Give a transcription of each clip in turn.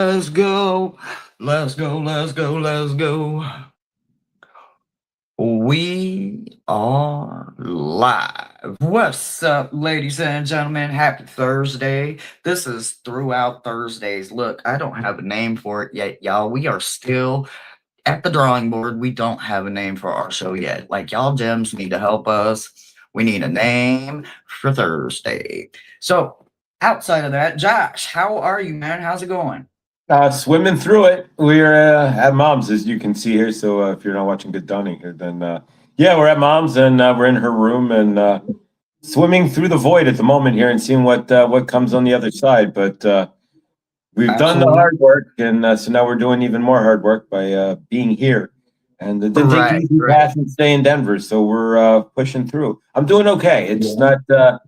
Let's go. Let's go. Let's go. Let's go. We are live. What's up, ladies and gentlemen? Happy Thursday. This is Throughout Thursdays. Look, I don't have a name for it yet, y'all. We are still at the drawing board. We don't have a name for our show yet. Like, y'all gems need to help us. We need a name for Thursday. So, outside of that, Josh, how are you, man? How's it going? Swimming through it. We're at Mom's, as you can see here. So if you're not watching Good Donning here, then yeah, we're at Mom's and we're in her room and swimming through the void at the moment here and seeing what comes on the other side. But we've done the Absolutely. hard work, and so now we're doing even more hard work by being here. And didn't take the Right, easy right. path and stay in Denver, so we're pushing through. I'm doing okay. It's Yeah. not.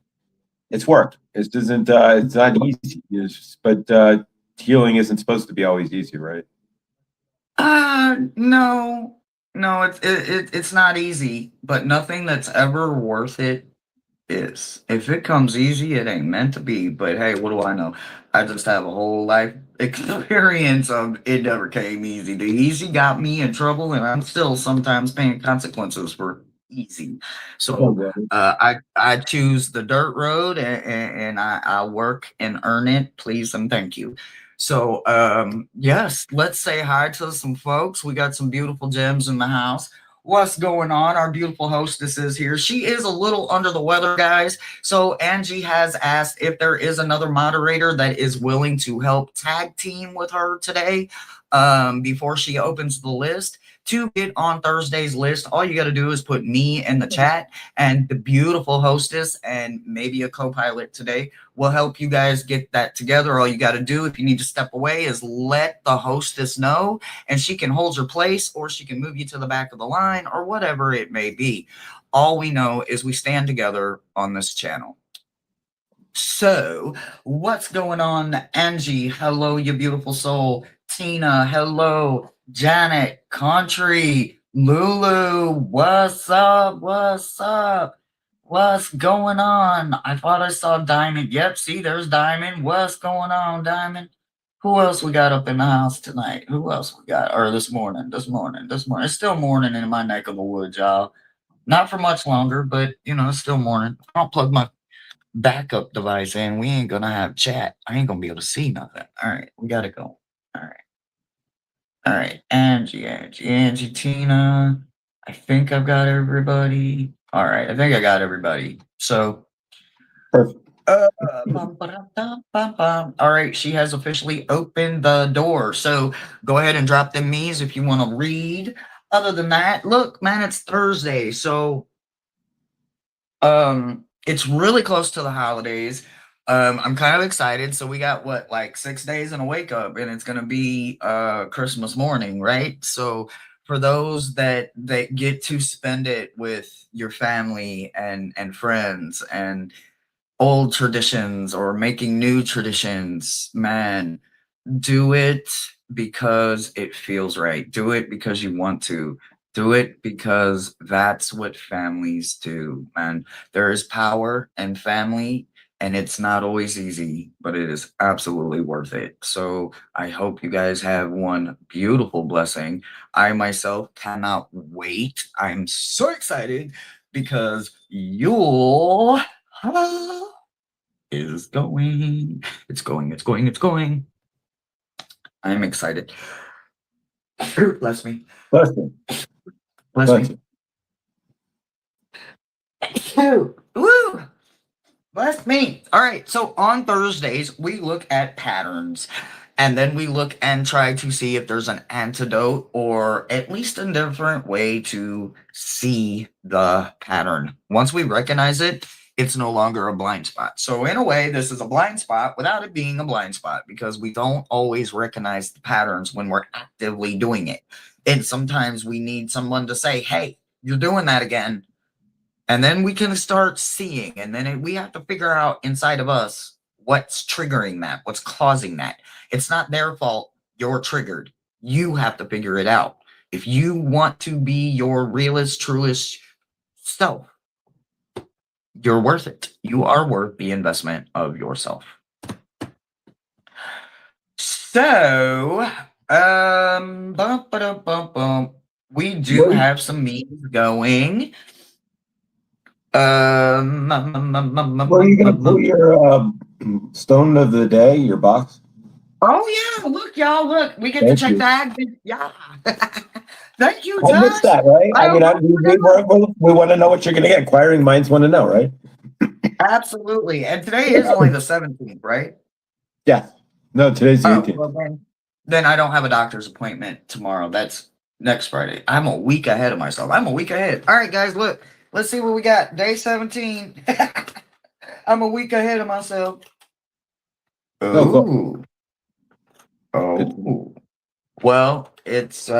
It's work. It isn't. It's not easy. But healing isn't supposed to be always easy, right? No, no, it's not easy, but nothing that's ever worth it is. If it comes easy, it ain't meant to be. But hey, what do I know? I just have a whole life experience of it never came easy. The easy got me in trouble, and I'm still sometimes paying consequences for easy. So Okay. I choose the dirt road, and I work and earn it. Please and thank you. So yes, let's say hi to some folks. We got some beautiful gems in the house. What's going on? Our beautiful hostess is here. She is a little under the weather, guys. So Angie has asked if there is another moderator that is willing to help tag team with her today before she opens the list. To get on Thursday's list, all you got to do is put me in the chat, and the beautiful hostess and maybe a co-pilot today will help you guys get that together. All you got to do, if you need to step away, is let the hostess know, and she can hold your place, or she can move you to the back of the line, or whatever it may be. All we know is we stand together on this channel. So, what's going on, Angie? Hello, you beautiful soul. Tina, hello. Janet, Country, Lulu, what's up? What's up? What's going on? I thought I saw Diamond. Yep, see, there's Diamond. What's going on, Diamond? Who else we got up in the house tonight? Who else we got? Or this morning, this morning, this morning. It's still morning in my neck of the woods, y'all. Not for much longer, but it's still morning. I don't plug my backup device in. We ain't gonna have chat. I ain't gonna be able to see nothing. All right, we gotta go. All right. All right. Angie, Tina. I think I've got everybody. All right. I think I got everybody. So Perfect. All right, she has officially opened the door. So go ahead and drop them me's if you want to read. Other than that, look, man, it's Thursday, so it's really close to the holidays. I'm kind of excited. So we got what, like 6 days and a wake up, and it's gonna be Christmas morning, right? So for those that get to spend it with your family and friends and old traditions or making new traditions, man, do it because it feels right. Do it because you want to. Do it because that's what families do, man. There is power in family, and it's not always easy, but it is absolutely worth it. So I hope you guys have one beautiful blessing. I myself cannot wait. I'm so excited because you'll is going. It's going, it's going, it's going. I'm excited. Bless me. Listen, Bless listen. me. Woo! Bless me. All right. So on Thursdays, we look at patterns, and then we look and try to see if there's an antidote or at least a different way to see the pattern. Once we recognize it, it's no longer a blind spot. So in a way, this is a blind spot without it being a blind spot, because we don't always recognize the patterns when we're actively doing it. And sometimes we need someone to say, hey, you're doing that again. And then we can start seeing, and then we have to figure out inside of us what's triggering that, what's causing that. It's not their fault. You're triggered. You have to figure it out. If you want to be your realest, truest self, you're worth it. You are worth the investment of yourself. So, we do have some meetings going. Where are you going to put your stone of the day, your box? Oh yeah, look, y'all, look. We get to check that. Yeah. Thank you, I missed Tuss. that, right? I mean, we want to know what you're going to get. Inquiring minds want to know, right? Absolutely. And today is only the 17th, right? Yeah. No, today's the 18th. Well, then I don't have a doctor's appointment tomorrow. That's next Friday. I'm a week ahead of myself. I'm a week ahead. All right, guys, look. Let's see what we got. Day 17. I'm a week ahead of myself. Oh, cool. Oh. Well, it's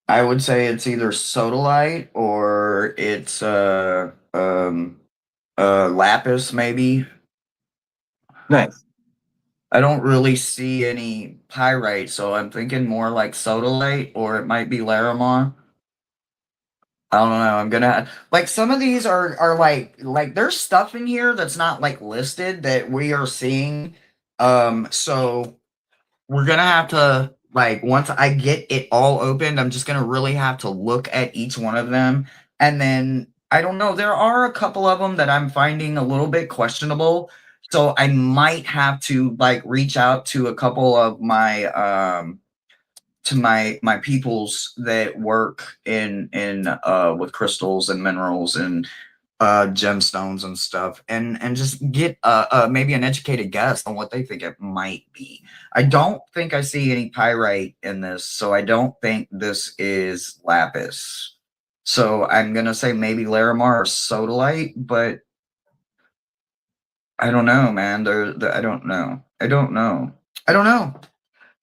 I would say it's either sodalite or it's lapis maybe. Nice. I don't really see any pyrite, so I'm thinking more like sodalite or it might be larimar. I don't know. I'm gonna like some of these are like there's stuff in here that's not like listed that we are seeing. So we're gonna have to like once I get it all opened, I'm just gonna really have to look at each one of them. And then I don't know, there are a couple of them that I'm finding a little bit questionable. So I might have to like reach out to a couple of my to my peoples that work in with crystals and minerals and gemstones and stuff and just get maybe an educated guess on what they think it might be. I don't think I see any pyrite in this, so I don't think this is lapis. So I'm gonna say maybe larimar or sodalite, but I don't know, man. I don't know. I don't know. I don't know.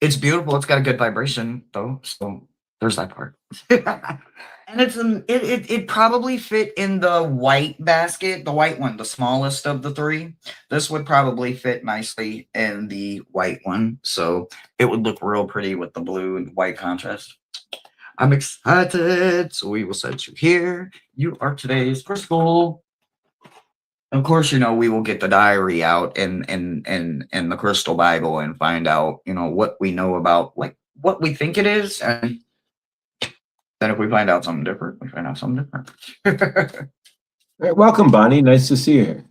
It's beautiful. It's got a good vibration though, so there's that part. And it probably fit in the white basket, the white one, the smallest of the three. This would probably fit nicely in the white one, so it would look real pretty with the blue and white contrast. I'm excited. So we will set you here. You are today's crystal. Of course, we will get the diary out and the crystal Bible and find out, what we know about like what we think it is, and then if we find out something different, we find out something different. All right, welcome, Bonnie. Nice to see you here.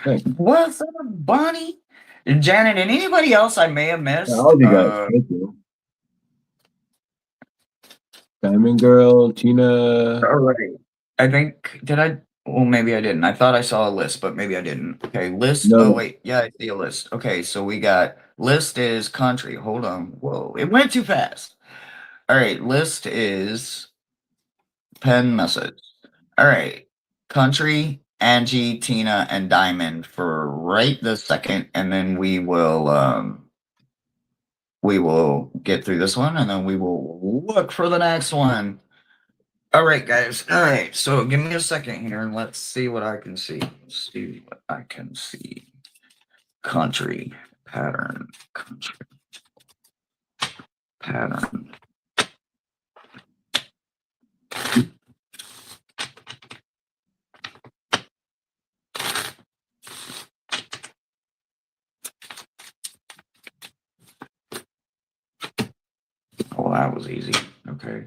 Thanks. What's up, Bonnie? Janet, and anybody else I may have missed? All of you guys. Thank you. Diamond Girl, Tina. All right. I think, did I? Well, maybe I didn't. I thought I saw a list, but maybe I didn't. Okay, list. No. Oh, wait. Yeah, I see a list. Okay, so we got list is country. Hold on. Whoa, it went too fast. All right, list is pen message. All right, country, Angie, Tina, and Diamond for right this second, and then we will get through this one, and then we will look for the next one. All right, guys. All right, so give me a second here, and let's see what I can see. Let's see what I can see. Country pattern. Country pattern. Oh, that was easy. Okay.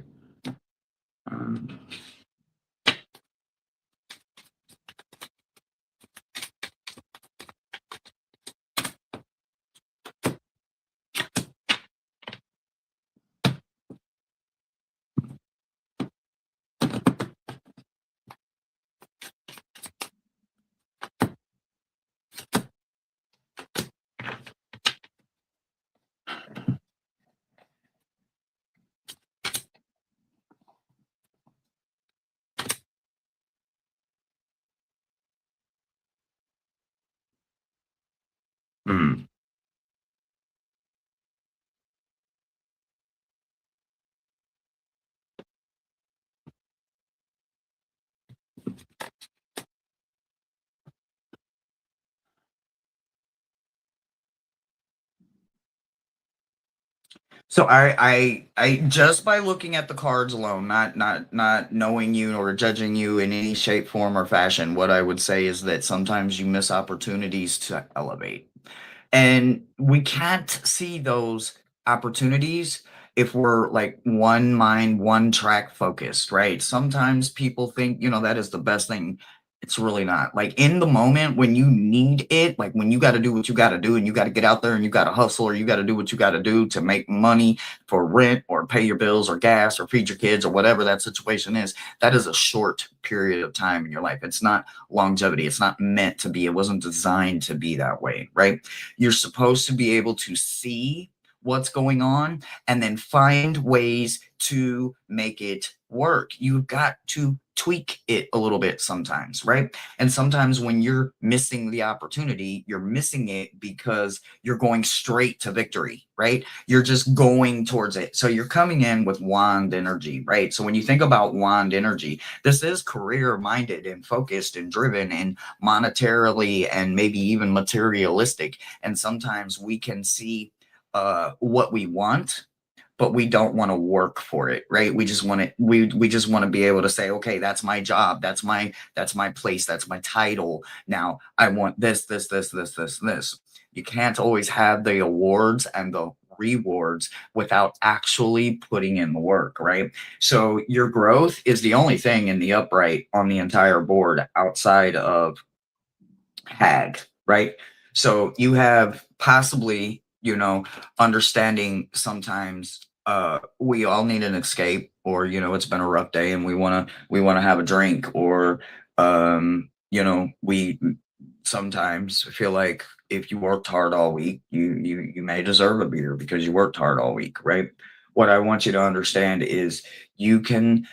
Hmm. So I just by looking at the cards alone, not knowing you or judging you in any shape, form, or fashion, what I would say is that sometimes you miss opportunities to elevate. And we can't see those opportunities if we're like one mind, one track focused, right? Sometimes people think, that is the best thing. It's really not. Like in the moment when you need it, like when you got to do what you got to do and you got to get out there and you got to hustle or you got to do what you got to do to make money for rent or pay your bills or gas or feed your kids or whatever that situation is, that is a short period of time in your life. It's not longevity. It's not meant to be. It wasn't designed to be that way, right? You're supposed to be able to see what's going on and then find ways to make it work. You've got to tweak it a little bit sometimes, right? And sometimes when you're missing the opportunity, you're missing it because you're going straight to victory, right? You're just going towards it. So you're coming in with wand energy, right? So when you think about wand energy, this is career minded and focused and driven and monetarily and maybe even materialistic. And sometimes we can see what we want, but we don't want to work for it, right? We just want to we just want to be able to say, okay, that's my job, that's my place, that's my title. Now I want this. You can't always have the awards and the rewards without actually putting in the work, right? So your growth is the only thing in the upright on the entire board outside of hag, right? So you have possibly, understanding sometimes we all need an escape, or it's been a rough day and we want to have a drink, or we sometimes feel like if you worked hard all week, you may deserve a beer because you worked hard all week, right? What I want you to understand is you can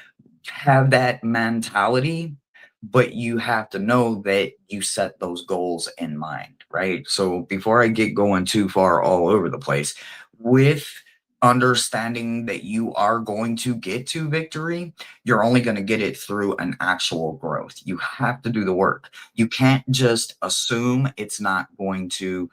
have that mentality, but you have to know that you set those goals in mind, right? So before I get going too far all over the place, with understanding that you are going to get to victory, you're only going to get it through an actual growth. You have to do the work. You can't just assume it's not going to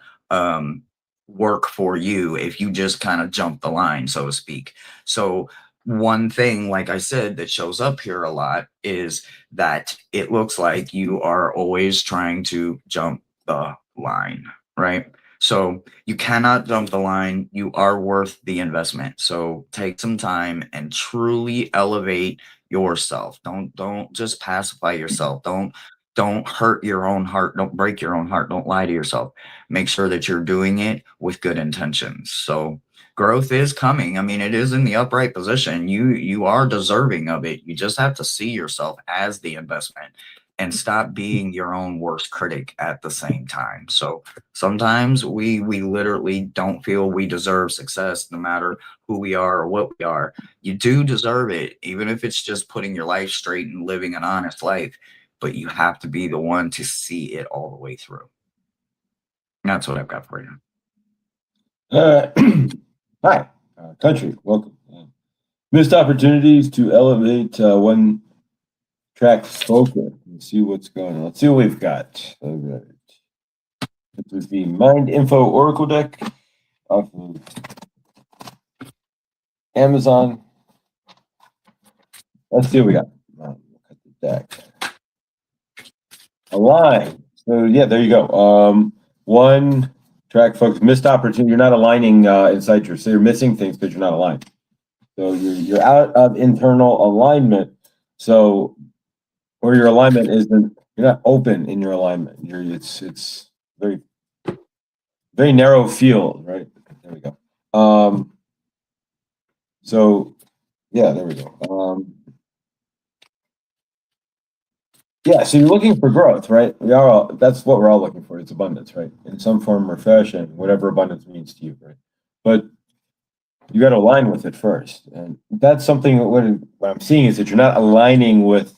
work for you if you just kind of jump the line, so to speak. So one thing, like I said, that shows up here a lot is that it looks like you are always trying to jump the line, right? So you cannot jump the line. You are worth the investment. So take some time and truly elevate yourself. Don't just pacify yourself. Don't hurt your own heart. Don't break your own heart. Don't lie to yourself. Make sure that you're doing it with good intentions. So growth is coming. I mean, it is in the upright position. You are deserving of it. You just have to see yourself as the investment and stop being your own worst critic at the same time. So sometimes we literally don't feel we deserve success no matter who we are or what we are. You do deserve it, even if it's just putting your life straight and living an honest life, but you have to be the one to see it all the way through. That's what I've got for you. Hi, country. Welcome. Missed opportunities to elevate one track focus. Let's see what's going on. Let's see what we've got. All right. This is the Mind Info Oracle deck off of Amazon. Let's see what we got. Look at the deck. Align. So yeah, there you go. One track focus. Missed opportunity. You're not aligning inside so you're missing things because you're not aligned. So you're out of internal alignment. So or your alignment isn't, you're not open in your alignment. It's very very narrow field, right? There we go. So yeah, there we go. Yeah, so you're looking for growth, right? That's what we're all looking for. It's abundance, right? In some form or fashion, whatever abundance means to you, right? But you got to align with it first. And that's something what I'm seeing is that you're not aligning with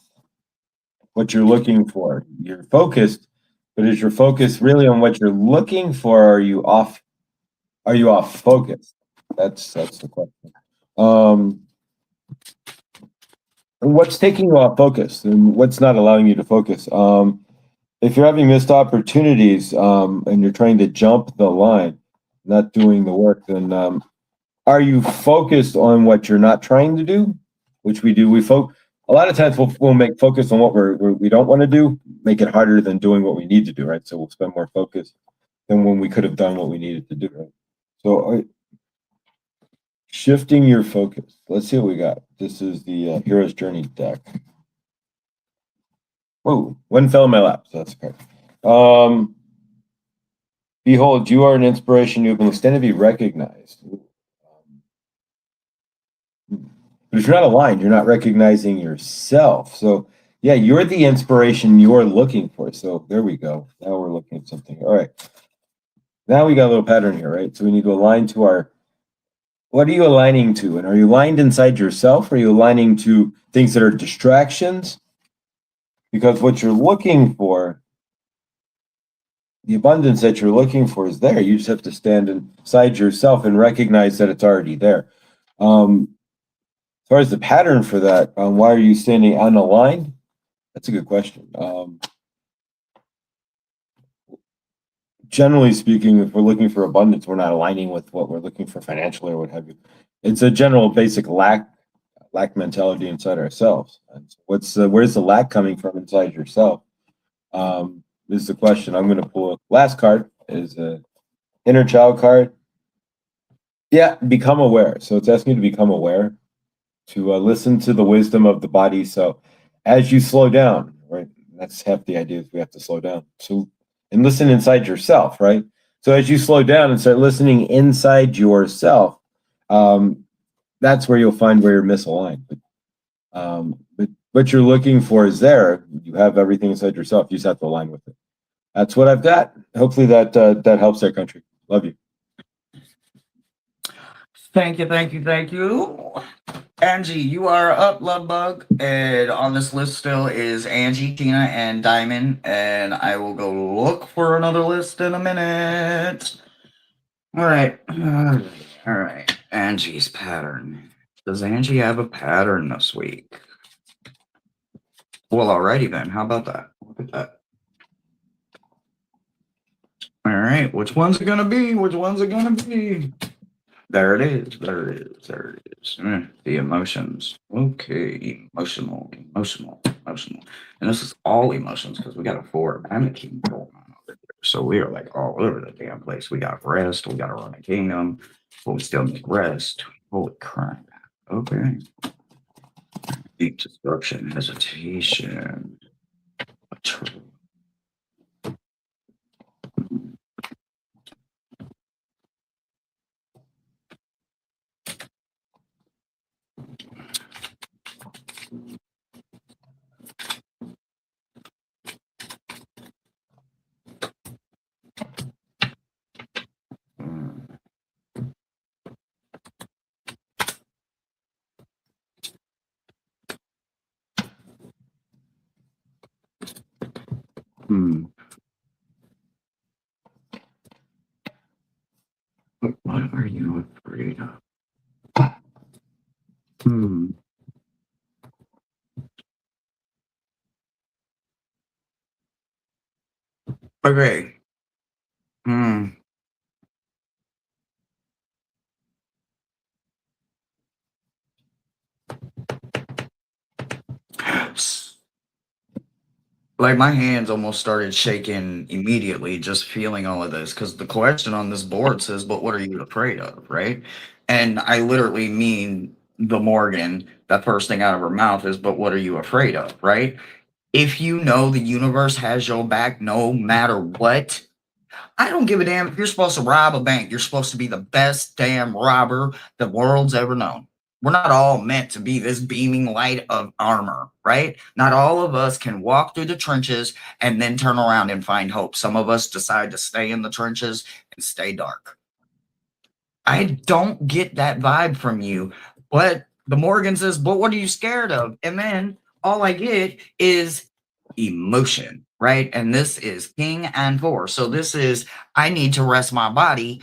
what you're looking for. You're focused, but is your focus really on what you're looking for? Or are you off focus? That's the question. What's taking you off focus and what's not allowing you to focus? If you're having missed opportunities and you're trying to jump the line, not doing the work, then are you focused on what you're not trying to do? Which we do. A lot of times we'll make focus on what we don't want to do, make it harder than doing what we need to do, right? So we'll spend more focus than when we could have done what we needed to do, right? So shifting your focus. Let's see what we got. This is the Hero's Journey deck. Whoa, one fell in my lap, so that's okay. Behold, you are an inspiration. You have been extended to be recognized. But if you're not aligned, you're not recognizing yourself. So yeah, you're the inspiration you're looking for. So there we go. Now we're looking at something. All right. Now we got a little pattern here, right? So we need to align to what are you aligning to? And are you aligned inside yourself? Or are you aligning to things that are distractions? Because what you're looking for, the abundance that you're looking for is there. You just have to stand inside yourself and recognize that it's already there. As far as the pattern for that, why are you standing unaligned? That's a good question. Generally speaking, if we're looking for abundance, we're not aligning with what we're looking for financially or what have you. It's a general basic lack mentality inside ourselves. And where's the lack coming from inside yourself? Is the question. I'm going to pull a last card is a inner child card. Yeah, become aware. So it's asking you to become aware, to listen to the wisdom of the body. So as you slow down, right, that's half the idea is we have to slow down. So, and listen inside yourself, right? So as you slow down and start listening inside yourself, that's where you'll find where you're misaligned. But what you're looking for is there. You have everything inside yourself. You just have to align with it. That's what I've got. Hopefully that helps our country. Love you. Thank you, thank you, thank you. Angie, you are up, love bug. And on this list still is Angie, Tina, and Diamond. And I will go look for another list in a minute. All right. All right. Angie's pattern. Does Angie have a pattern this week? Well, alrighty then. How about that? Look at that. All right. Which one's it going to be? Which one's it going to be? There it is. There it is. There it is. The emotions. Okay. Emotional. And this is all emotions because we got a 4 and a king going on over here. So we are like all over the damn place. We got rest. We got to run a kingdom. But we still need rest. Holy crap. Okay. Deep destruction. Hesitation. What are you afraid of? Okay. Like my hands almost started shaking immediately just feeling all of this because the question on this board says, but what are you afraid of, right? And I literally mean the Morgan, that first thing out of her mouth is, but what are you afraid of, right? If you know the universe has your back no matter what, I don't give a damn if you're supposed to rob a bank. You're supposed to be the best damn robber the world's ever known. We're not all meant to be this beaming light of armor, right? Not all of us can walk through the trenches and then turn around and find hope. Some of us decide to stay in the trenches and stay dark. I don't get that vibe from you. But the Morgan says, but what are you scared of? And then all I get is emotion, right? And this is King and 4. So this is, I need to rest my body.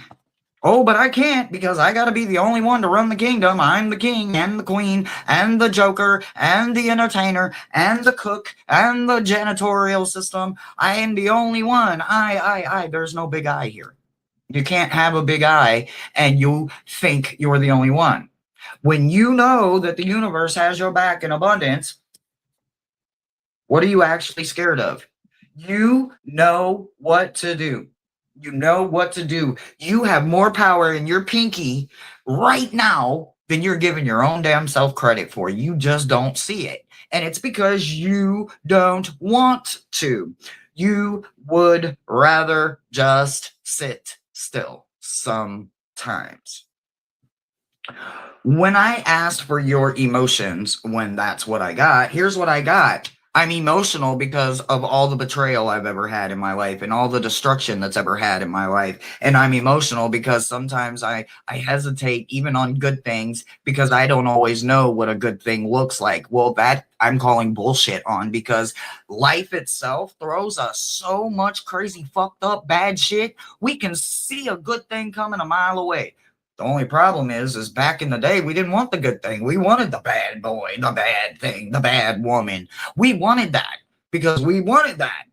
Oh, but I can't because I got to be the only one to run the kingdom. I'm the king and the queen and the joker and the entertainer and the cook and the janitorial system. I am the only one. I. There's no big I here. You can't have a big eye and you think you're the only one. When you know that the universe has your back in abundance, what are you actually scared of? You know what to do. You know what to do. You have more power in your pinky right now than you're giving your own damn self credit for. You just don't see it. And it's because you don't want to. You would rather just sit still sometimes. When I asked for your emotions, when that's what I got, here's what I got. I'm emotional because of all the betrayal I've ever had in my life and all the destruction that's ever had in my life. And I'm emotional because sometimes I hesitate even on good things because I don't always know what a good thing looks like. Well, that I'm calling bullshit on, because life itself throws us so much crazy, fucked up, bad shit. We can see a good thing coming a mile away. The only problem is back in the day, we didn't want the good thing. We wanted the bad boy, the bad thing, the bad woman. We wanted that because we wanted that.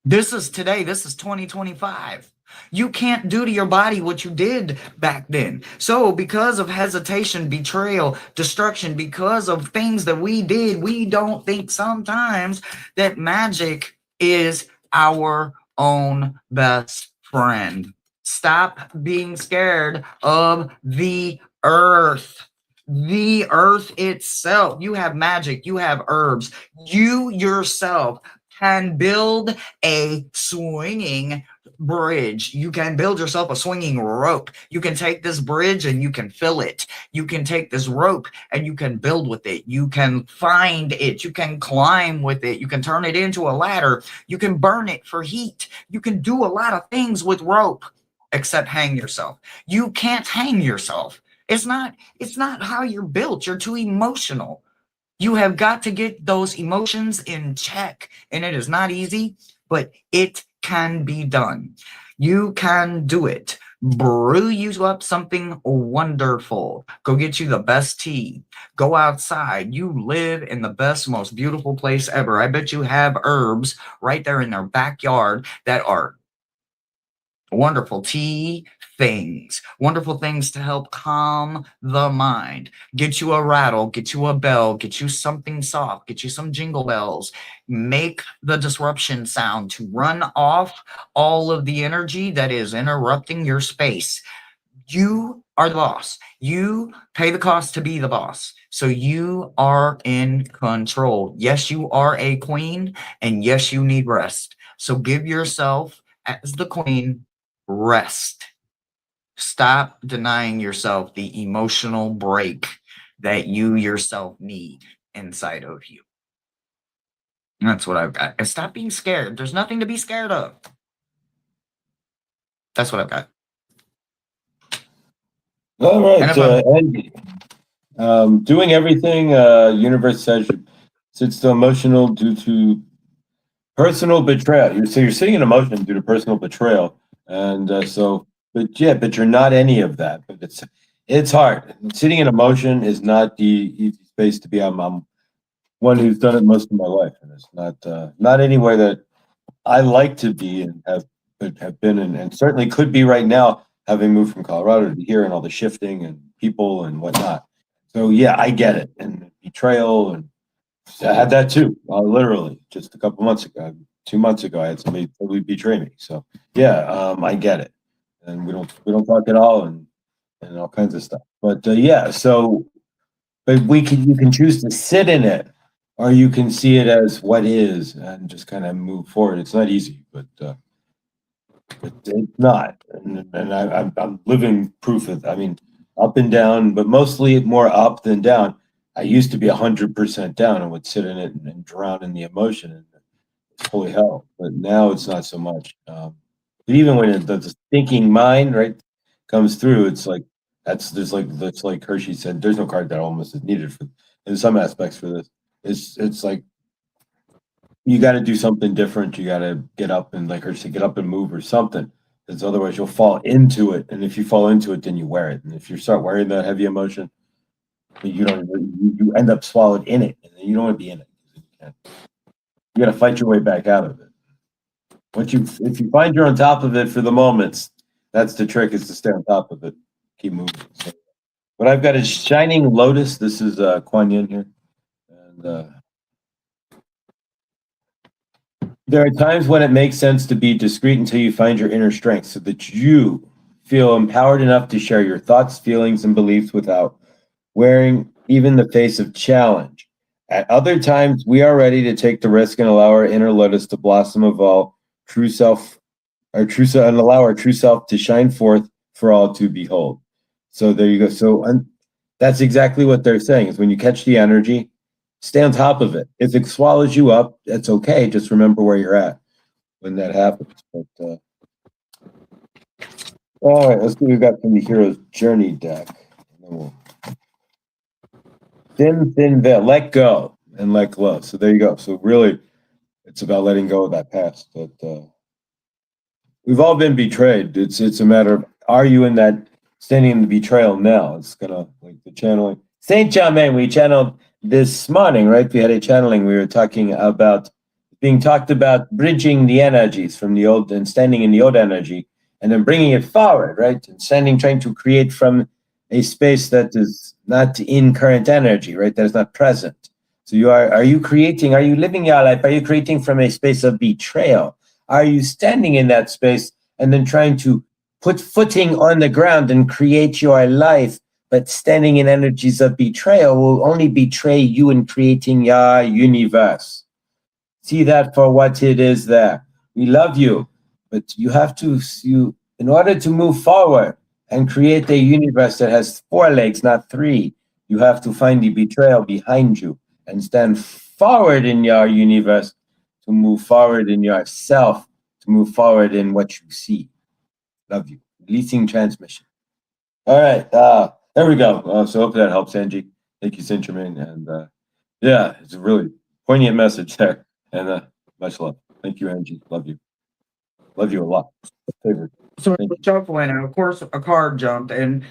This is today. This is 2025. You can't do to your body what you did back then. So because of hesitation, betrayal, destruction, because of things that we did, we don't think sometimes that magic is our own best friend. Stop being scared of the earth. The earth itself. You have magic. You have herbs. You yourself can build a swinging bridge. You can build yourself a swinging rope. You can take this bridge and you can fill it. You can take this rope and you can build with it. You can find it. You can climb with it. You can turn it into a ladder. You can burn it for heat. You can do a lot of things with rope, except hang yourself. You can't hang yourself. It's not how you're built. You're too emotional. You have got to get those emotions in check, and it is not easy, but it can be done. You can do it. Brew you up something wonderful. Go get you the best tea. Go outside. You live in the best, most beautiful place ever. I bet you have herbs right there in their backyard that are wonderful tea things, wonderful things to help calm the mind. Get you a rattle, get you a bell, get you something soft, get you some jingle bells. Make the disruption sound to run off all of the energy that is interrupting your space. You are the boss. You pay the cost to be the boss. So you are in control. Yes, you are a queen, and yes, you need rest. So give yourself, as the queen, rest. Stop denying yourself the emotional break that you yourself need inside of you. That's what I've got. And stop being scared. There's nothing to be scared of. That's what I've got. All right, And Andy. Doing everything universe says sits still emotional due to personal betrayal. You're sitting in emotion due to personal betrayal, and but you're not any of that. But it's hard. Sitting in emotion is not the easy space to be. I'm one who's done it most of my life, and it's not anywhere that I like to be and have been, and certainly could be right now, having moved from Colorado to here and all the shifting and people and whatnot. So yeah, I get it, and betrayal, and I had that too. Literally, just a couple months ago, 2 months ago, I had somebody totally betray me. So yeah, I get it, and we don't talk at all, and all kinds of stuff. But yeah, so but you can choose to sit in it, or you can see it as what is and just kind of move forward. It's not easy, but it's not, and I'm living proof of. I mean, up and down, but mostly more up than down. I used to be 100% down and would sit in it and drown in the emotion, and it's holy hell. But now it's not so much. But even when the thinking mind right comes through, it's like that's like Hershey said. There's no card that almost is needed for in some aspects for this. It's like you got to do something different. You got to get up and, like her said, get up and move or something. Because otherwise you'll fall into it. And if you fall into it, then you wear it. And if you start wearing that heavy emotion, you don't. You end up swallowed in it, and you don't want to be in it. You got to fight your way back out of it. if you find you're on top of it for the moments, that's the trick, is to stay on top of it. Keep moving. So, what I've got is Shining Lotus. This is Kuan Yin here. And there are times when it makes sense to be discreet until you find your inner strength so that you feel empowered enough to share your thoughts, feelings, and beliefs without wearing even the face of challenge. At other times, we are ready to take the risk and allow our inner lotus to blossom, evolve, true self, and allow our true self to shine forth for all to behold. So there you go. So that's exactly what they're saying, is when you catch the energy, stay on top of it. If it swallows you up, that's okay. Just remember where you're at when that happens. But all right, let's see what we've got from the Hero's Journey deck. Thin veil, let go and let go. So there you go. So really, it's about letting go of that past. That we've all been betrayed. It's a matter of, are you in that, standing in the betrayal now? It's gonna, like the channeling. Saint Germain, we channeled this morning, right? We had a channeling. We were talking about being talked about bridging the energies from the old and standing in the old energy and then bringing it forward, right? And standing, trying to create from a space that is not in current energy, right? That is not present. So are you living your life? Are you creating from a space of betrayal? Are you standing in that space and then trying to put footing on the ground and create your life? But standing in energies of betrayal will only betray you in creating your universe. See that for what it is there. We love you, but you have to, in order to move forward and create a universe that has 4 legs, not 3, you have to find the betrayal behind you and stand forward in your universe, to move forward in yourself, to move forward in what you see. Love you. Releasing transmission. All right. There we go. So hopefully that helps, Angie. Thank you, Saint Germain. And yeah, it's a really poignant message there. And much love. Thank you, Angie. Love you. Love you a lot. Favorite. So shuffling, and of course a card jumped, and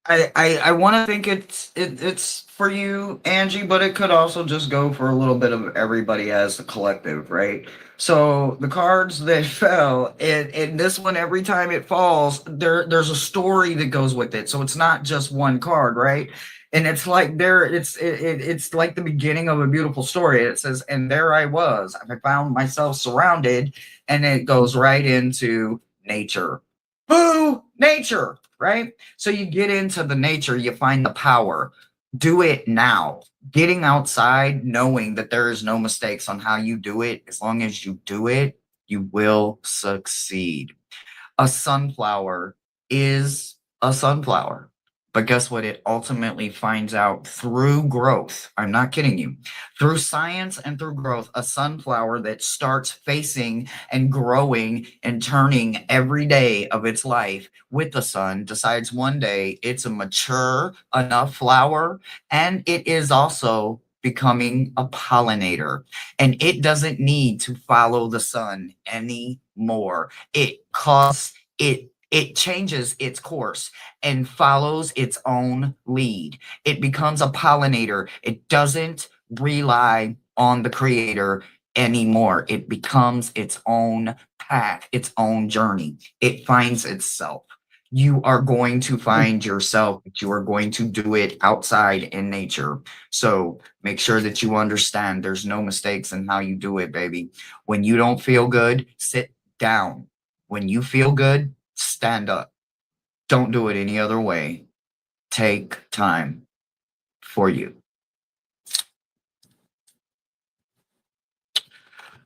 I want to think it's for you, Angie, but it could also just go for a little bit of everybody as a collective, right? So the cards that fell, and this one, every time it falls, there's a story that goes with it. So it's not just one card, right? And it's like it's like the beginning of a beautiful story. It says, and there I was. I found myself surrounded, and it goes right into nature. Boo, nature, right? So you get into the nature, you find the power. Do it now. Getting outside, knowing that there is no mistakes on how you do it. As long as you do it, you will succeed. A sunflower is a sunflower. But guess what? It ultimately finds out through growth. I'm not kidding you. Through science and through growth, a sunflower that starts facing and growing and turning every day of its life with the sun decides one day it's a mature enough flower, and it is also becoming a pollinator. And it doesn't need to follow the sun anymore. It changes its course and follows its own lead. It becomes a pollinator. It doesn't rely on the creator anymore. It becomes its own path, its own journey. It finds itself. You are going to find yourself, but you are going to do it outside in nature. So make sure that you understand there's no mistakes in how you do it, baby. When you don't feel good, sit down. When you feel good, stand up. Don't do it any other way. Take time for you.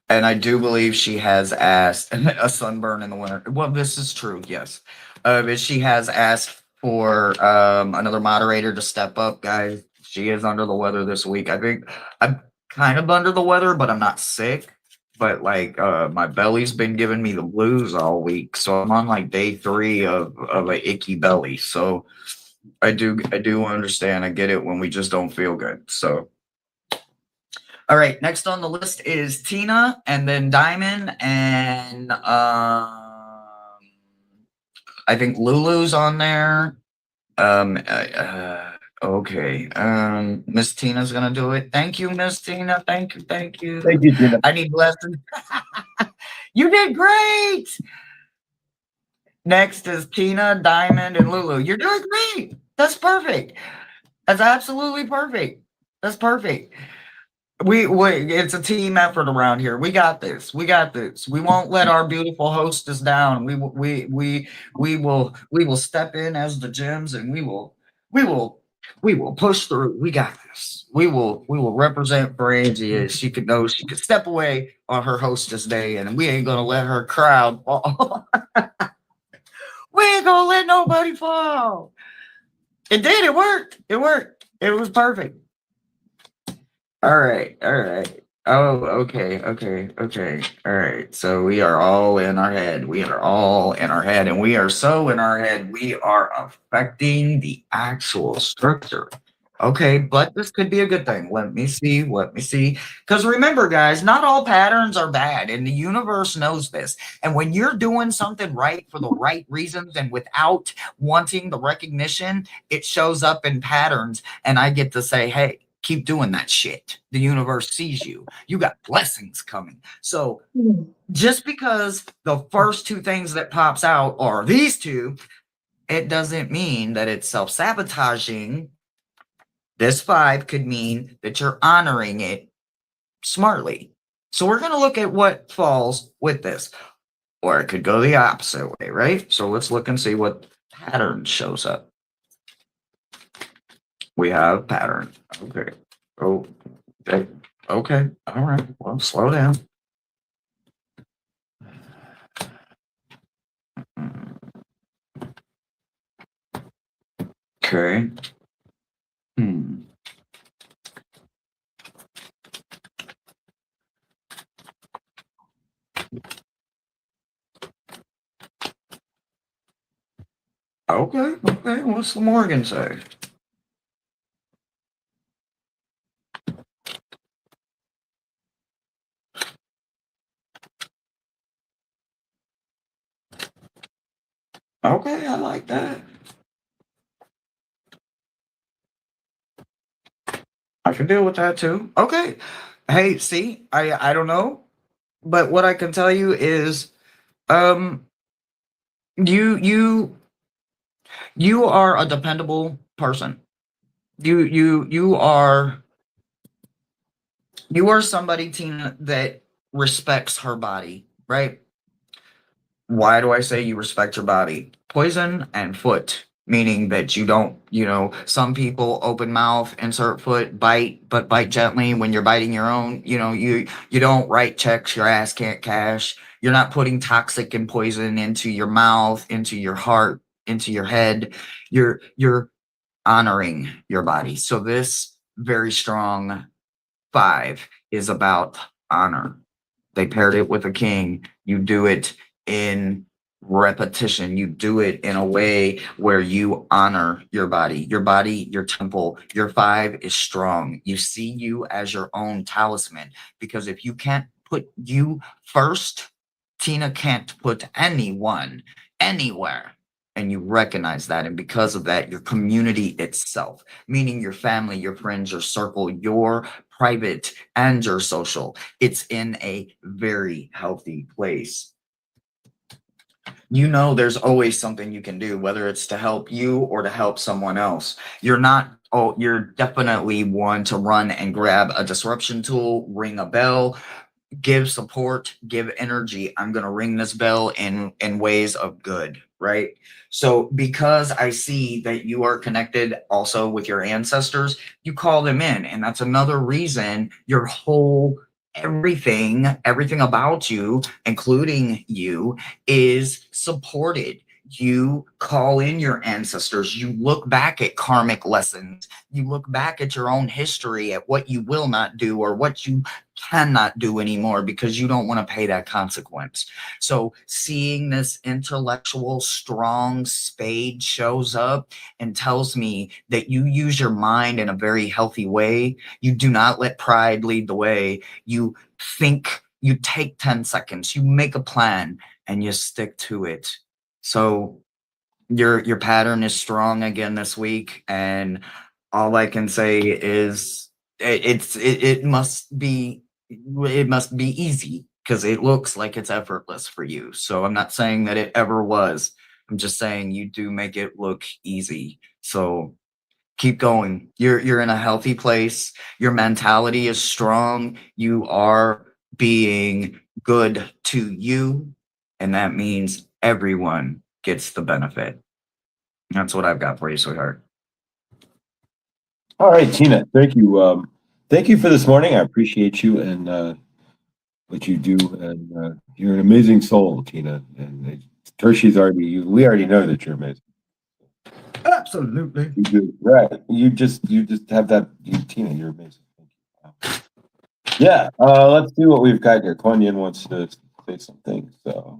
And I do believe she has asked a sunburn in the winter. Well, this is true, yes. But she has asked for another moderator to step up, guys. She is under the weather this week. I think I'm kind of under the weather, but I'm not sick. But like my belly's been giving me the blues all week. So I'm on like day 3 of a icky belly. So I do understand. I get it when we just don't feel good. So all right, next on the list is Tina, and then Diamond, and I think Lulu's on there. Okay. Miss Tina's gonna do it. Thank you, Miss Tina. Thank you. Thank you, Tina. I need blessings. You did great. Next is Tina, Diamond, and Lulu. You're doing great. That's perfect. That's absolutely perfect. That's perfect. We it's a team effort around here. We got this. We got this. We won't let our beautiful hostess down. We will step in as the gems, and we will we will push through. We got this. We will represent for Angie as she could know she could step away on her hostess day, and we ain't gonna let her crowd fall. We ain't gonna let nobody fall. It did. It worked. It worked. It was perfect. All right. All right. Oh, okay. Okay. Okay. All right. So we are all in our head. We are all in our head. And we are so in our head, we are affecting the actual structure. Okay. But this could be a good thing. Let me see. Let me see. Because remember, guys, not all patterns are bad. And the universe knows this. And when you're doing something right for the right reasons and without wanting the recognition, it shows up in patterns. And I get to say, hey, keep doing that shit. The universe sees you. You got blessings coming. So just because the first two things that pops out are these two, it doesn't mean that it's self-sabotaging. This 5 could mean that you're honoring it smartly. So we're going to look at what falls with this. Or it could go the opposite way, right? So let's look and see what pattern shows up. We have pattern. Okay. Oh, okay. Okay. All right. Well, slow down. Okay. Okay. Okay. What's the Morgan say? Okay, I like that. I can deal with that too. Okay. Hey, see, I don't know, but what I can tell you is, you are a dependable person. You are somebody, Tina, that respects her body, right? Why do I say you respect your body? Poison and foot, meaning that you don't, some people open mouth, insert foot, bite, but bite gently when you're biting your own. You don't write checks your ass can't cash. You're not putting toxic and poison into your mouth, into your heart, into your head. You're honoring your body. So this very strong 5 is about honor. They paired it with a king. You do it in repetition. You do it in a way where you honor your body, your temple. Your 5 is strong. You see you as your own talisman, because if you can't put you first, Tina can't put anyone anywhere. And you recognize that. And because of that, your community itself, meaning your family, your friends, your circle, your private and your social, it's in a very healthy place. There's always something you can do, whether it's to help you or to help someone else. You're definitely one to run and grab a disruption tool, ring a bell, give support, give energy. I'm going to ring this bell in ways of good, right? So because I see that you are connected also with your ancestors, you call them in. And that's another reason your whole everything about you, including you, is supported. You call in your ancestors. You look back at karmic lessons. You look back at your own history, at what you will not do or what you cannot do anymore because you don't want to pay that consequence. So seeing this intellectual, strong spade shows up and tells me that you use your mind in a very healthy way. You do not let pride lead the way. You think, you take 10 seconds, you make a plan, and you stick to it. So your pattern is strong again this week, and all I can say is it must be easy, because it looks like it's effortless for you. So I'm not saying that it ever was. I'm just saying you do make it look easy. So keep going. You're in a healthy place. Your mentality is strong. You are being good to you, and that means everyone gets the benefit. That's what I've got for you, sweetheart. All right, Tina. Thank you. Thank you for this morning. I appreciate you and what you do, and you're an amazing soul, Tina. And Terti's we already know that you're amazing. Absolutely. You do. Right. You just have that, Tina. You're amazing. Thank you. Yeah. Let's see what we've got here. Kuan Yin wants to say something. So.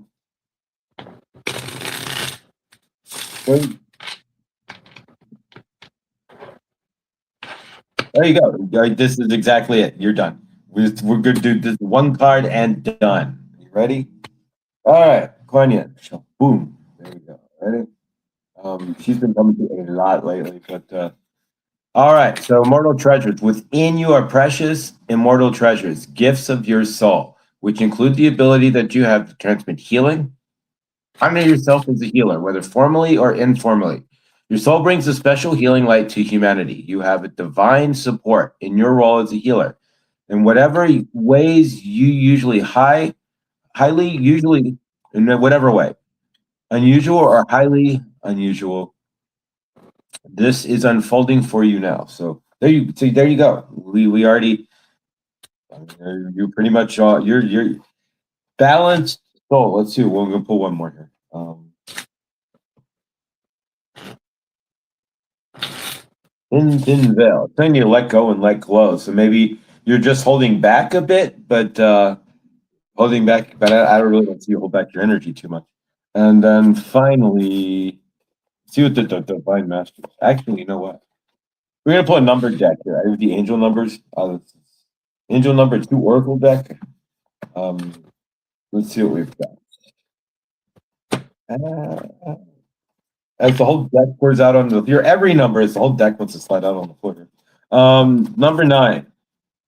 There you go. This is exactly it. You're done. We're going to do this one card and done. You ready? All right. Kuan Yin. Boom. There we go. Ready? She's been coming to a lot lately, but all right. So immortal treasures. Within you are precious immortal treasures, gifts of your soul, which include the ability that you have to transmit healing. Honor yourself as a healer, whether formally or informally. Your soul brings a special healing light to humanity. You have a divine support in your role as a healer. In whatever ways you usually, in whatever way, unusual or highly unusual, this is unfolding for you now. So there you go. We already, you pretty much, you're balanced soul. Let's see. We're going to pull one more here. In veil, telling you to let go and let go. So maybe you're just holding back a bit, but holding back. But I don't really want to see you hold back your energy too much. And then finally, see what the divine masters. Actually, you know what? We're gonna pull a number deck here. I have the angel numbers. Angel number 2 oracle deck. Let's see what we've got. As the whole deck pours out on your every number, as the whole deck wants to slide out on the floor here. Number 9,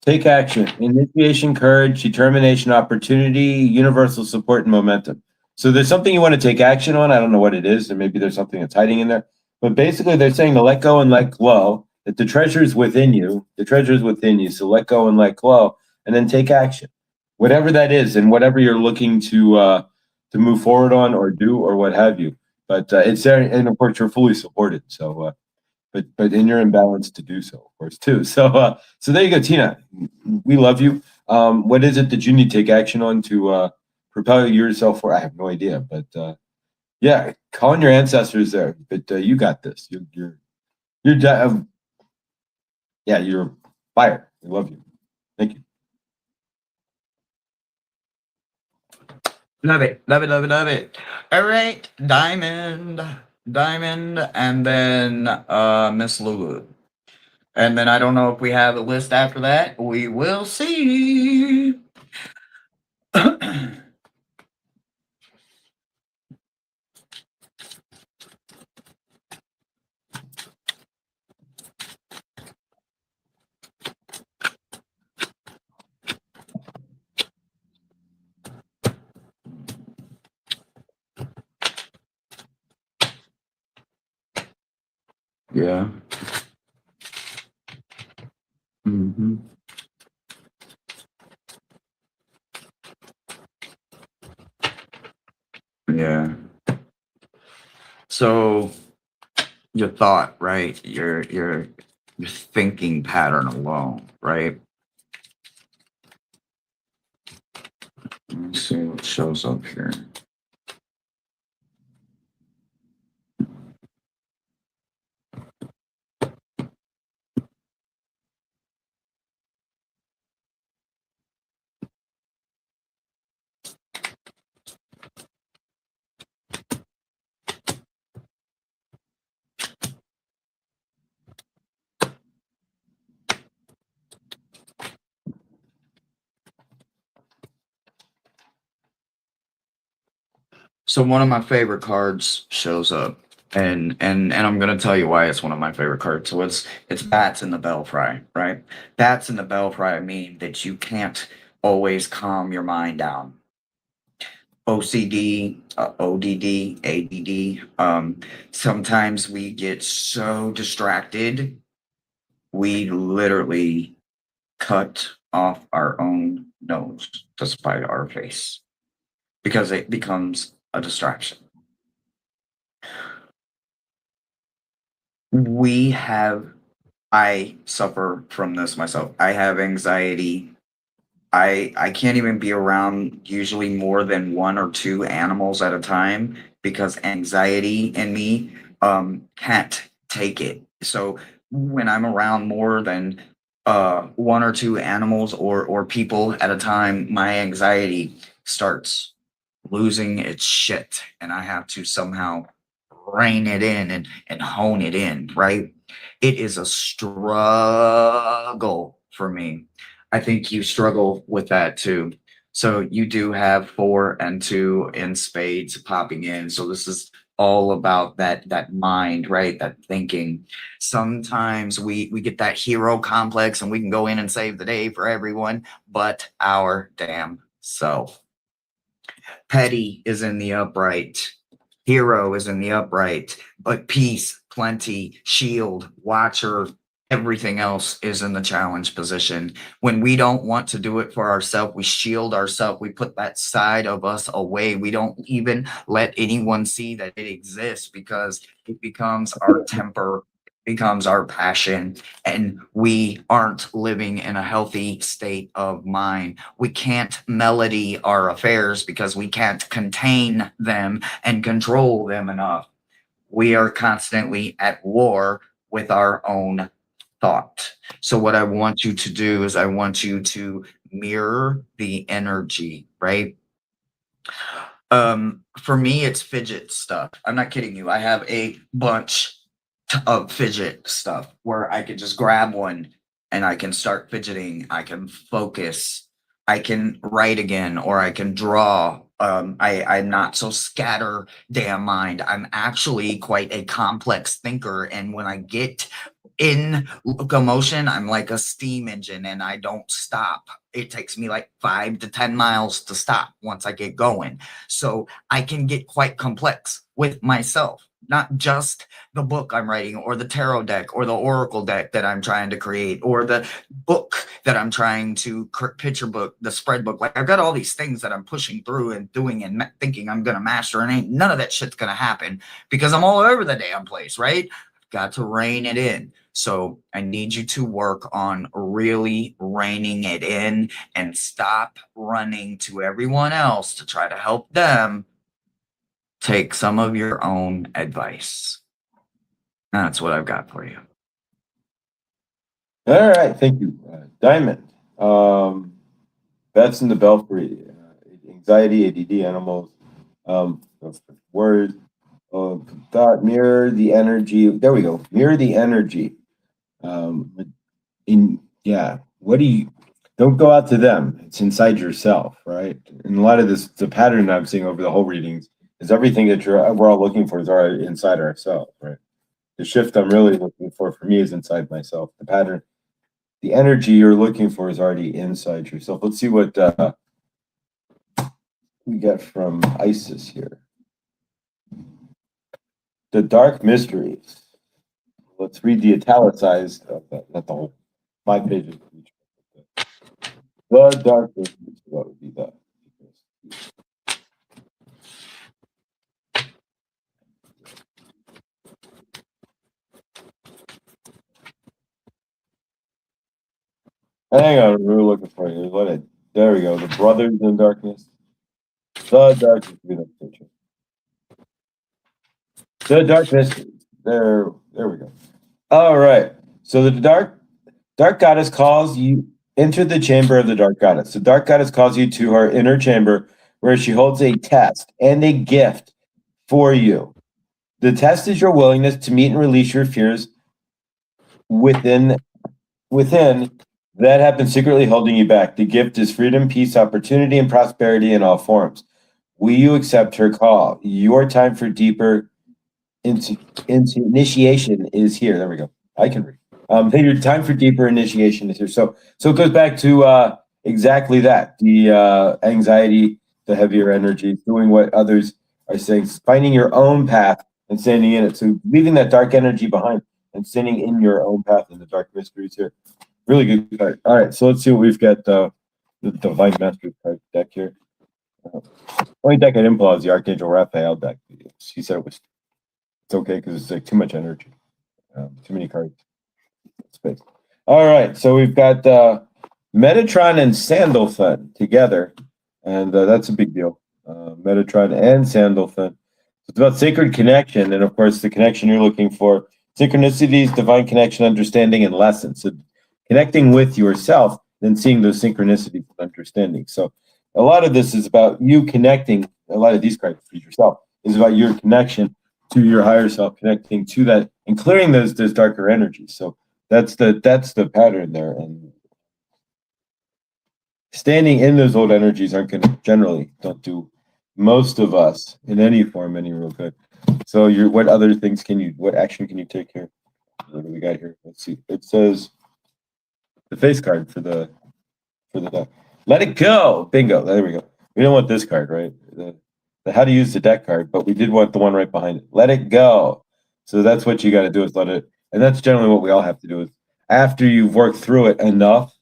take action, initiation, courage, determination, opportunity, universal support, and momentum. So there's something you want to take action on. I don't know what it is, and maybe there's something that's hiding in there. But basically, they're saying to let go and let go. That the treasure is within you. The treasure is within you. So let go and let go, and then take action, whatever that is, and whatever you're looking to move forward on or do or what have you. But it's there, and of course you're fully supported. So, but in your imbalance to do so, of course, too. So, so there you go, Tina. We love you. What is it that you need to take action on to propel yourself for? I have no idea, but yeah, calling your ancestors there. But you got this. You're yeah, you're fire. We love you. Thank you. Love it, love it, love it, love it. All right, Diamond, and then Miss Lulu. And then I don't know if we have a list after that. We will see. Yeah. Mm-hmm. Yeah. So your thought, right? Your thinking pattern alone, right? Let me see what shows up here. So one of my favorite cards shows up, and I'm gonna tell you why it's one of my favorite cards. So it's bats in the belfry, right? Bats in the belfry mean that you can't always calm your mind down. OCD, ODD, ADD. Sometimes we get so distracted, we literally cut off our own nose to spite our face because it becomes a distraction. I suffer from this myself. I have anxiety. I can't even be around usually more than one or two animals at a time because anxiety in me can't take it. So when I'm around more than one or two animals or people at a time, my anxiety starts losing its shit, and I have to somehow rein it in and hone it in, right? It is a struggle for me. I think you struggle with that too. So you do have 4 and 2 in spades popping in. So this is all about that mind, right? That thinking. Sometimes we get that hero complex and we can go in and save the day for everyone but our damn self. Petty is in the upright. Hero is in the upright, but peace, plenty, shield, watcher, everything else is in the challenge position. When we don't want to do it for ourselves, we shield ourselves. We put that side of us away. We don't even let anyone see that it exists because it becomes our temper, becomes our passion, and we aren't living in a healthy state of mind. We can't melody our affairs because we can't contain them and control them enough. We are constantly at war with our own thought. So what I want you to do is I want you to mirror the energy, right? For me, it's fidget stuff. I'm not kidding you. I have a bunch of fidget stuff where I could just grab one and I can start fidgeting. I can focus. I can write again, or I can draw. I'm not so scatter damn mind. I'm actually quite a complex thinker. And when I get in locomotion, I'm like a steam engine and I don't stop. It takes me like 5 to 10 miles to stop once I get going. So I can get quite complex with myself, not just the book I'm writing or the tarot deck or the oracle deck that I'm trying to create or the book that I'm trying to picture book, the spread book. Like I've got all these things that I'm pushing through and doing and thinking I'm going to master, and ain't none of that shit's going to happen because I'm all over the damn place, right? I've got to rein it in. So I need you to work on really reining it in and stop running to everyone else to try to help them. Take some of your own advice. That's what I've got for you. All right, thank you, Diamond. Bets in the Belfry. Anxiety, ADD, animals. Word. Thought. Mirror the energy. There we go. Mirror the energy. What do you? Don't go out to them. It's inside yourself, right? And a lot of this, the pattern I'm seeing over the whole readings is everything that we're all looking for is already inside ourselves, right? The shift I'm really looking for me is inside myself. The pattern, the energy you're looking for is already inside yourself. Let's see what we get from Isis here. The dark mysteries. Let's read the italicized, not the whole 5 pages. The dark mysteries. What would be that? Hang on, we're looking for you. There we go. The brothers in darkness. The dark mysteries. The dark mysteries. There we go. All right. So the dark goddess calls you. Enter the chamber of the dark goddess. The dark goddess calls you to her inner chamber where she holds a test and a gift for you. The test is your willingness to meet and release your fears within that have been secretly holding you back. The gift is freedom, peace, opportunity, and prosperity in all forms. Will you accept her call? Your time for deeper into initiation is here. There we go. I can read. Your time for deeper initiation is here. So it goes back to exactly that. The anxiety, the heavier energy, doing what others are saying, finding your own path and standing in it. So leaving that dark energy behind and standing in your own path in the dark mysteries here. Really good card. All right, so let's see what we've got. The Divine Master card deck here. Only deck I didn't pull out is the Archangel Raphael deck. She said it's okay because it's like too much energy, too many cards. Space. All right, so we've got Metatron and Sandalphon together, and that's a big deal. Metatron and Sandalphon. It's about sacred connection, and of course, the connection you're looking for: synchronicities, divine connection, understanding, and lessons. So connecting with yourself, then seeing those synchronicities and understanding. So a lot of this is about you connecting. A lot of these cards for yourself is about your connection to your higher self, connecting to that, and clearing those darker energies. So that's the pattern there, and standing in those old energies aren't going to generally don't do most of us in any form any real good. So what other things what action can you take here? What do we got here? Let's see. It says the face card for the deck. Let it go. Bingo. There we go. We don't want this card, right? The how to use the deck card, but we did want the one right behind it. Let it go. So that's what you got to do is let it, and that's generally what we all have to do is after you've worked through it enough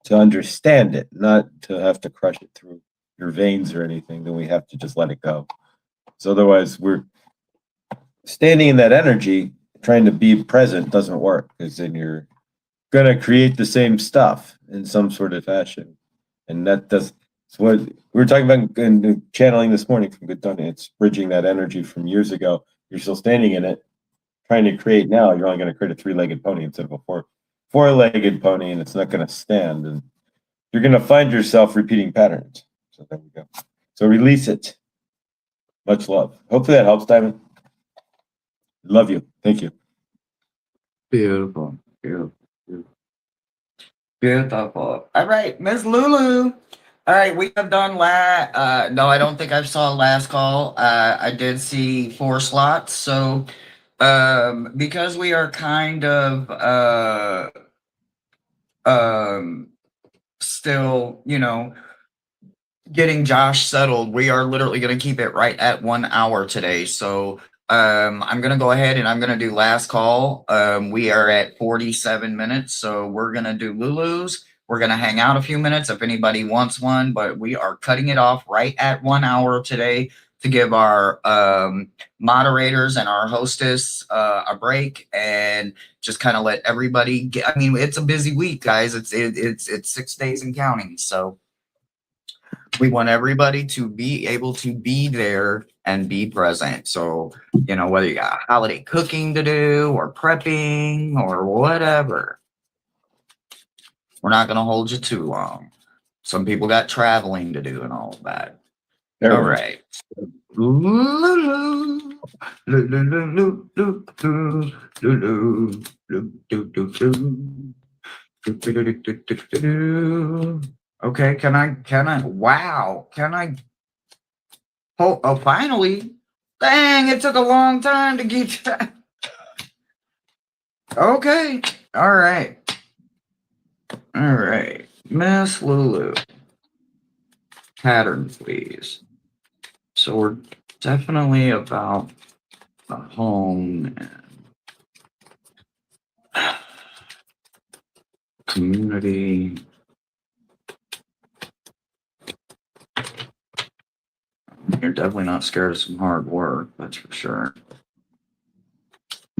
to understand it, not to have to crush it through your veins or anything, then we have to just let it go. So otherwise we're standing in that energy, trying to be present doesn't work because then you're going to create the same stuff in some sort of fashion. And that's what we were talking about in channeling this morning from Good Tony. It's bridging that energy from years ago. You're still standing in it, trying to create now. You're only going to create a 3-legged pony instead of a four-legged pony, and it's not going to stand. And you're going to find yourself repeating patterns. So there we go. So release it. Much love. Hopefully that helps, Diamond. Love you. Thank you. Beautiful. Beautiful. Beautiful. All right, Miss Lulu. All right, we have done no, I don't think I saw last call. I did see 4 slots. So because we are kind of still, getting Josh settled, we are literally going to keep it right at 1 hour today. So I'm going to go ahead and I'm going to do last call. We are at 47 minutes, so we're going to do Lulu's. We're going to hang out a few minutes if anybody wants one, but we are cutting it off right at 1 hour today to give our moderators and our hostess a break and just kind of let everybody get. I mean, it's a busy week, guys. It's 6 days and counting, so we want everybody to be able to be there and be present. So, whether you got holiday cooking to do or prepping or whatever, we're not going to hold you too long. Some people got traveling to do and all of that. There all right. Okay, can I, wow, can I, oh, finally, dang, it took a long time to get that. Okay, all right, Miss Lulu, pattern, please. So we're definitely about the home and community. You're definitely not scared of some hard work, that's for sure.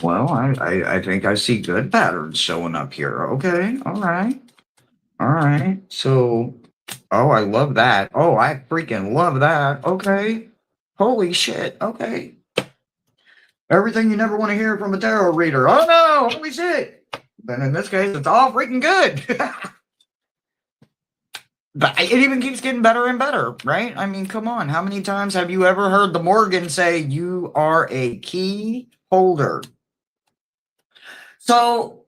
Well, I think I see good patterns showing up here. Okay, all right. So, oh, I love that. Oh, I freaking love that. Okay, holy shit. Okay, everything you never want to hear from a tarot reader. Oh no, holy shit. Then in this case, it's all freaking good. But it even keeps getting better and better, right? I mean, come on. How many times have you ever heard the Morgan say you are a key holder? So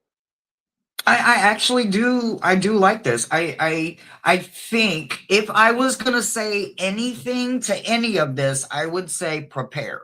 I actually do. I do like this. I think if I was going to say anything to any of this, I would say prepare.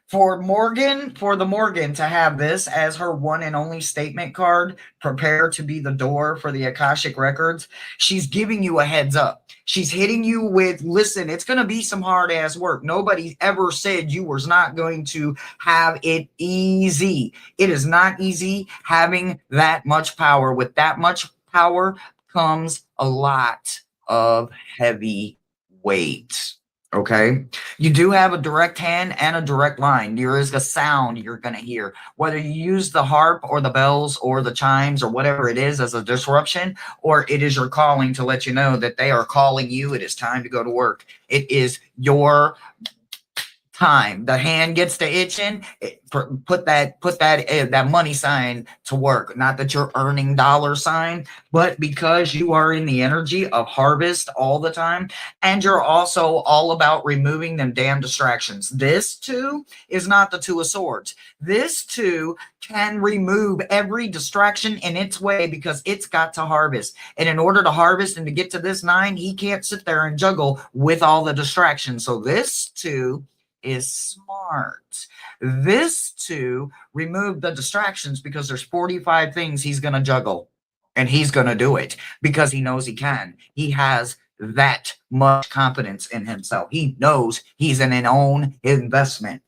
For the Morgan to have this as her one and only statement card, prepare to be the door for the Akashic records, she's giving you a heads up. She's hitting you with, listen, it's going to be some hard ass work. Nobody ever said you was not going to have it easy. It is not easy having that much power. With that much power comes a lot of heavy weight. Okay. You do have a direct hand and a direct line. There is a sound you're going to hear. Whether you use the harp or the bells or the chimes or whatever it is as a disruption, or it is your calling to let you know that they are calling you. It is time to go to work. It is your time. The hand gets to itching. Put that money sign to work. Not that you're earning dollar sign, but because you are in the energy of harvest all the time, and you're also all about removing them damn distractions. This too is not the Two of Swords. This too can remove every distraction in its way because it's got to harvest. And in order to harvest and to get to this 9, he can't sit there and juggle with all the distractions. So this too is smart. This to remove the distractions because there's 45 things he's going to juggle, and he's going to do it because he knows he can. He has that much confidence in himself. He knows he's in an own investment.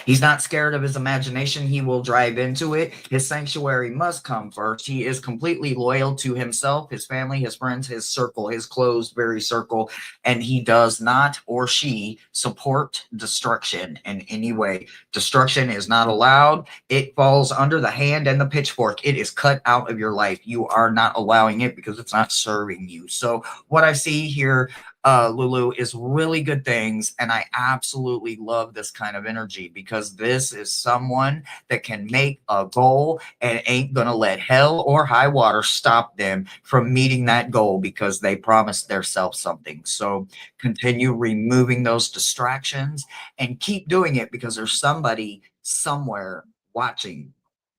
He's not scared of his imagination. He will drive into it. His sanctuary must come first. He is completely loyal to himself, his family, his friends, his circle, his closed, very circle, and he does not, or she, support destruction in any way. Destruction is not allowed. It falls under the hand and the pitchfork. It is cut out of your life. You are not allowing it because it's not serving you. So what I see here, Lulu, is really good things, and I absolutely love this kind of energy because this is someone that can make a goal and ain't gonna let hell or high water stop them from meeting that goal because they promised themselves something. So continue removing those distractions and keep doing it because there's somebody somewhere watching.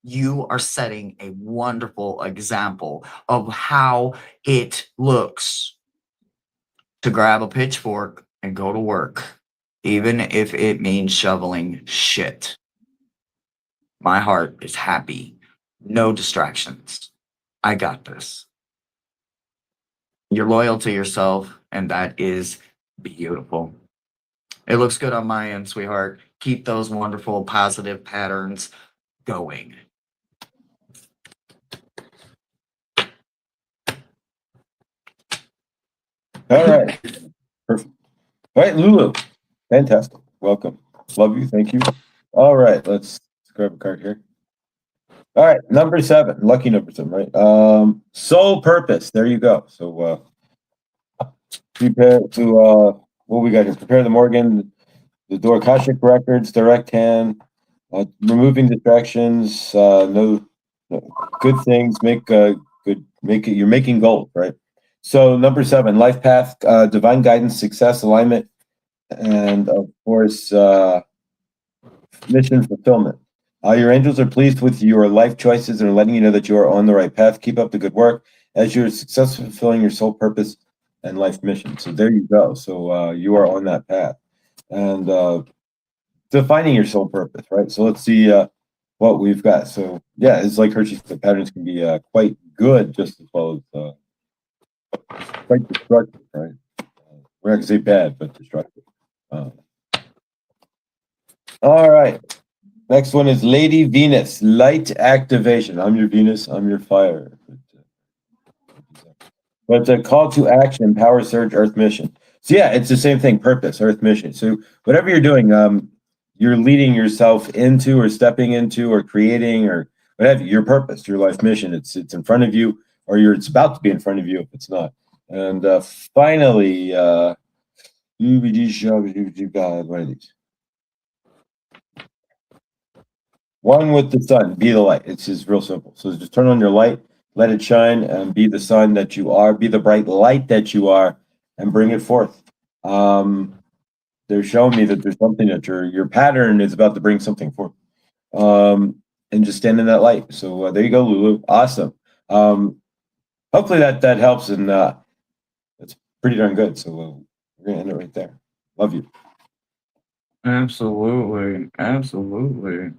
You are setting a wonderful example of how it looks to grab a pitchfork and go to work, even if it means shoveling shit. My heart is happy. No distractions. I got this. You're loyal to yourself, and that is beautiful. It looks good on my end, sweetheart. Keep those wonderful positive patterns going. All right. Perfect. All right, Lulu. Fantastic. Welcome. Love you. Thank you. All right. Let's grab a card here. All right. Number 7. Lucky number 7, right? Soul purpose. There you go. So prepare to what we got here. Prepare the Morgan, the door Akashic records, direct hand, removing distractions, no good things, you're making gold, right? So number 7, life path, divine guidance, success, alignment, and of course, mission fulfillment. Your angels are pleased with your life choices and are letting you know that you are on the right path. Keep up the good work as you're successfully fulfilling your soul purpose and life mission. So there you go. So you are on that path and defining your soul purpose, right? So let's see what we've got. So yeah, it's like Hershey's, the patterns can be quite good just as well as quite destructive, right? We're not gonna say bad, but destructive. All right. Next one is Lady Venus, light activation. I'm your Venus, I'm your fire. But the call to action, power surge, earth mission. So yeah, it's the same thing, purpose, earth mission. So whatever you're doing, you're leading yourself into or stepping into or creating or whatever, your purpose, your life mission. It's in front of you, or it's about to be in front of you if it's not. And finally, one of these. One with the sun, be the light. It's just real simple. So just turn on your light, let it shine, and be the sun that you are, be the bright light that you are, and bring it forth. They're showing me that there's something that your pattern is about to bring something forth. And just stand in that light. So there you go, Lulu. Awesome. Hopefully that helps, and it's pretty darn good. So we're gonna end it right there. Love you. Absolutely. Absolutely.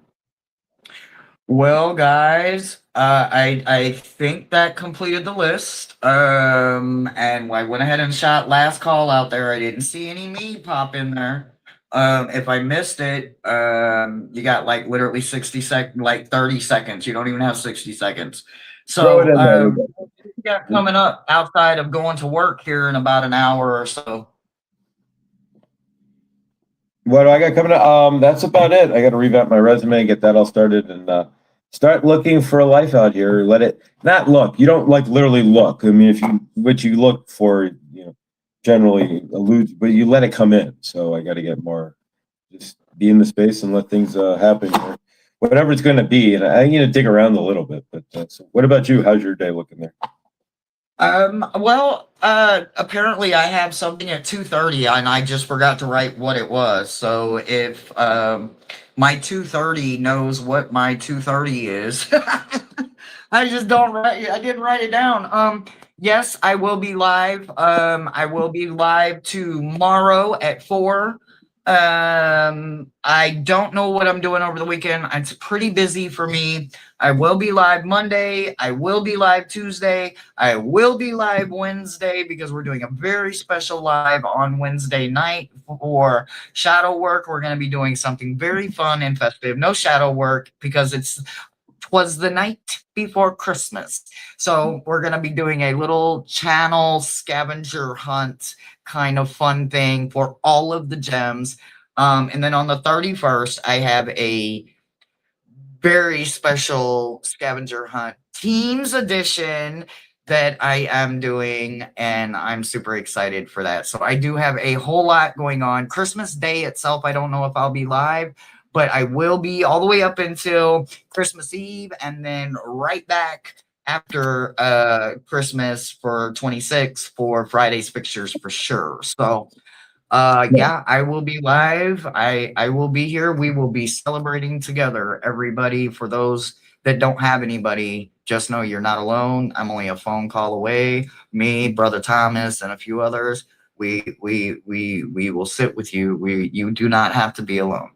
Well, guys, I think that completed the list. And I went ahead and shot last call out there. I didn't see any me pop in there. If I missed it, you got like literally 30 seconds. You don't even have 60 seconds. Throw it So, in there. what you got coming up outside of going to work here in about an hour or so? What do I got coming up? That's about it. I got to revamp my resume, get that all started, and start looking for a life out here. Let it not look. You don't like literally look. I mean, if you what you look for, generally alludes, but you let it come in. So I got to get more, just be in the space and let things happen, or whatever it's going to be. And I need to dig around a little bit. But so what about you? How's your day looking there? Well, apparently I have something at 2:30 and I just forgot to write what it was. So if my 2:30 knows what my 2:30 is, I didn't write it down. Yes, I will be live. I will be live tomorrow at 4. I don't know what I'm doing over the weekend. It's pretty busy for me. I will be live Monday. I will be live Tuesday. I will be live Wednesday because we're doing a very special live on Wednesday night for shadow work. We're going to be doing something very fun and festive. No shadow work because twas the night before Christmas. So we're going to be doing a little channel scavenger hunt kind of fun thing for all of the gems. And then on the 31st, I have a very special scavenger hunt teams edition that I am doing, and I'm super excited for that. So I do have a whole lot going on. Christmas Day itself, I don't know if I'll be live, but I will be all the way up until Christmas Eve, and then right back after Christmas for 26 for Friday's fixtures for sure. So yeah, I will be live. I will be here. We will be celebrating together, everybody. For those that don't have anybody, just know you're not alone. I'm only a phone call away. Me, Brother Thomas, and a few others. We will sit with you. You do not have to be alone.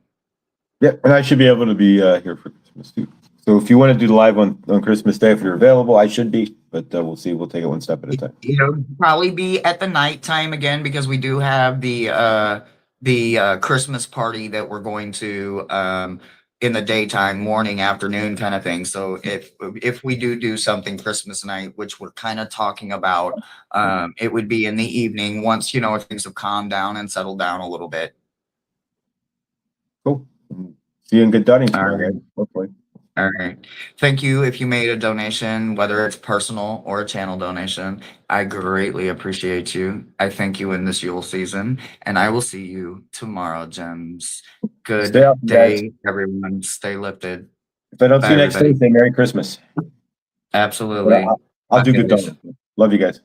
Yep, and I should be able to be here for Christmas too. So if you want to do the live on Christmas Day, if you're available, I should be, but we'll see. We'll take it one step at a time. It'll probably be at the nighttime again because we do have the Christmas party that we're going to in the daytime, morning, afternoon kind of thing. So if we do something Christmas night, which we're kind of talking about, it would be in the evening once things have calmed down and settled down a little bit. Cool. See you in good Dunning All tomorrow. right. Hopefully. All right. Thank you if you made a donation, whether it's personal or a channel donation. I greatly appreciate you. I thank you in this Yule season, and I will see you tomorrow, Gems. Good Stay up, day, guys. everyone. Stay lifted. If I don't see Bye, you next everybody. Thursday, Merry Christmas. Absolutely. I'll do Bye, good guys. Dunning. Love you guys.